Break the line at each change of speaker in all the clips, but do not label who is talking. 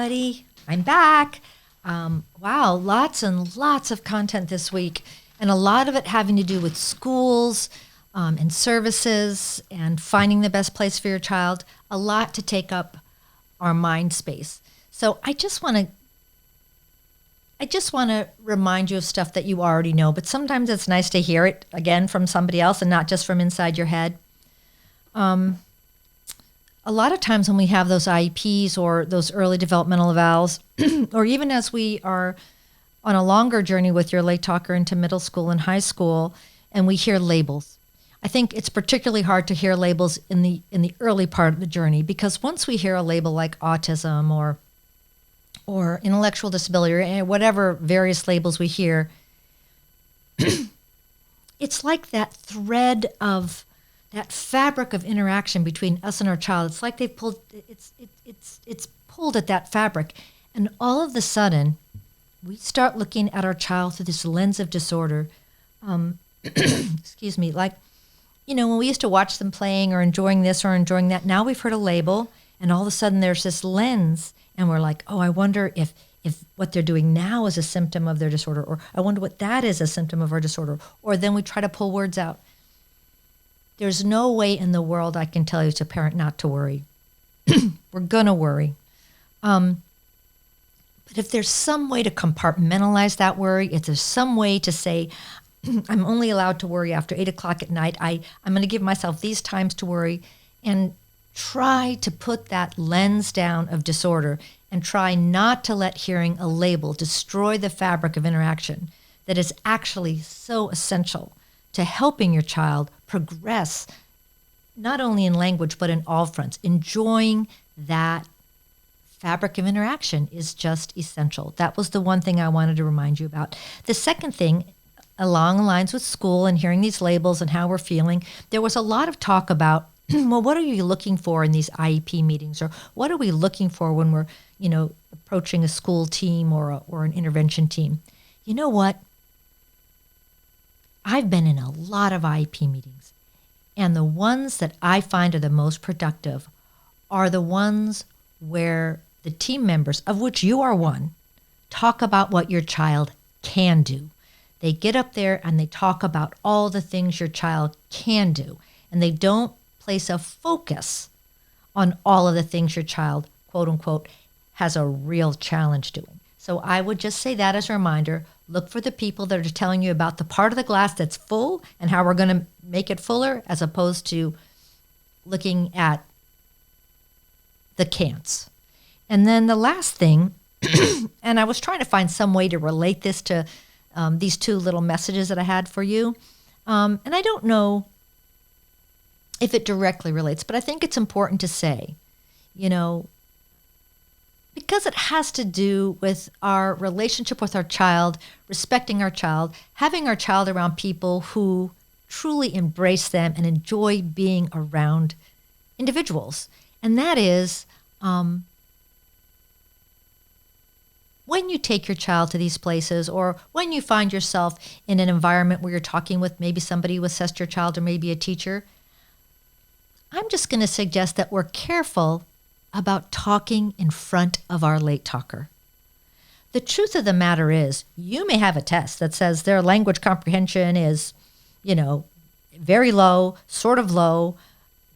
everybody. I'm back. Wow, lots and lots of content this week, and a lot of it having to do with schools and services and finding the best place for your child. A lot to take up our mind space. So I just want to remind you of stuff that you already know, but sometimes it's nice to hear it again from somebody else and not just from inside your head. A lot of times when we have those IEPs or those early developmental evals, or even as we are on a longer journey with your late talker into middle school and high school, and we hear labels. I think it's particularly hard to hear labels in the early part of the journey, because once we hear a label like autism or intellectual disability or whatever various labels we hear, it's like that thread of that fabric of interaction between us and our child. It's like they've pulled, it's pulled at that fabric. And all of a sudden, we start looking at our child through this lens of disorder. Excuse me, like, when we used to watch them playing or enjoying this or enjoying that, now we've heard a label, and all of a sudden there's this lens, and we're like, oh, I wonder if what they're doing now is a symptom of their disorder, or I wonder what that is a symptom of our disorder. Or then we try to pull words out. There's no way in the world I can tell you as a parent not to worry. We're going to worry. But if there's some way to compartmentalize that worry, if there's some way to say, I'm only allowed to worry after 8 o'clock at night, I'm going to give myself these times to worry, and try to put that lens down of disorder and try not to let hearing a label destroy the fabric of interaction that is actually so essential to helping your child progress, not only in language, but in all fronts. Enjoying that fabric of interaction is just essential. That was the one thing I wanted to remind you about. The second thing, along the lines with school and hearing these labels and how we're feeling, there was a lot of talk about, well, what are you looking for in these IEP meetings? Or what are we looking for when we're, approaching a school team or an intervention team? You know what? I've been in a lot of IEP meetings, and the ones that I find are the most productive are the ones where the team members, of which you are one, talk about what your child can do. They get up there and they talk about all the things your child can do, and they don't place a focus on all of the things your child, quote unquote, has a real challenge doing. So I would just say that as a reminder. Look for the people that are telling you about the part of the glass that's full and how we're going to make it fuller, as opposed to looking at the can'ts. And then the last thing, and I was trying to find some way to relate this to these two little messages that I had for you. And I don't know if it directly relates, but I think it's important to say, because it has to do with our relationship with our child, respecting our child, having our child around people who truly embrace them and enjoy being around individuals. And that is, when you take your child to these places, or when you find yourself in an environment where you're talking with maybe somebody who assessed your child or maybe a teacher, I'm just going to suggest that we're careful about talking in front of our late talker. The truth of the matter is, you may have a test that says their language comprehension is, very low, sort of low,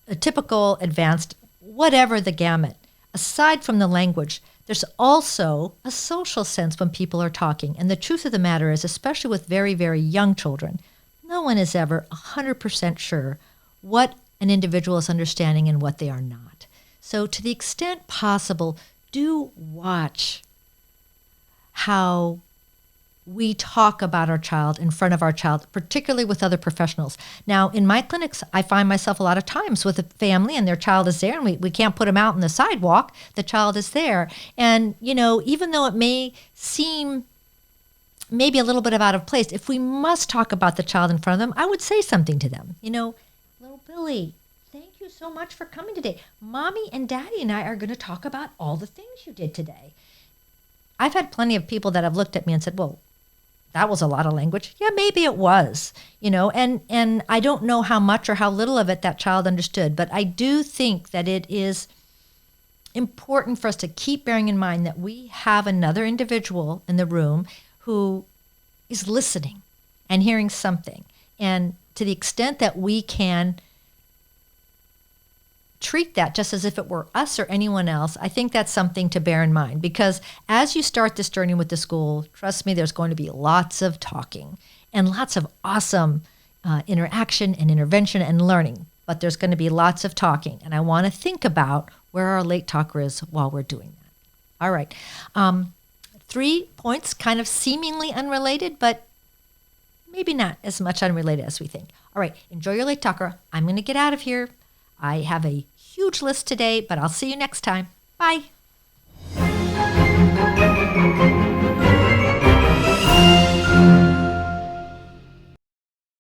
a typical, advanced, whatever the gamut. Aside from the language, there's also a social sense when people are talking. And the truth of the matter is, especially with very, very young children, no one is ever 100% sure what an individual is understanding and what they are not. So to the extent possible, do watch how we talk about our child in front of our child, particularly with other professionals. Now, in my clinics, I find myself a lot of times with a family and their child is there, and we can't put them out on the sidewalk. The child is there. And, even though it may seem maybe a little bit of out of place, if we must talk about the child in front of them, I would say something to them. Little Billy, thank you so much for coming today. Mommy and Daddy and I are going to talk about all the things you did today. I've had plenty of people that have looked at me and said, well, that was a lot of language. Yeah, maybe it was, and I don't know how much or how little of it that child understood, but I do think that it is important for us to keep bearing in mind that we have another individual in the room who is listening and hearing something. And to the extent that we can treat that just as if it were us or anyone else, I think that's something to bear in mind. Because as you start this journey with the school, trust me, there's going to be lots of talking and lots of awesome interaction and intervention and learning. But there's going to be lots of talking. And I want to think about where our late talker is while we're doing that. All right. 3 points, kind of seemingly unrelated, but maybe not as much unrelated as we think. All right. Enjoy your late talker. I'm going to get out of here. I have a huge list today, but I'll see you next time. Bye.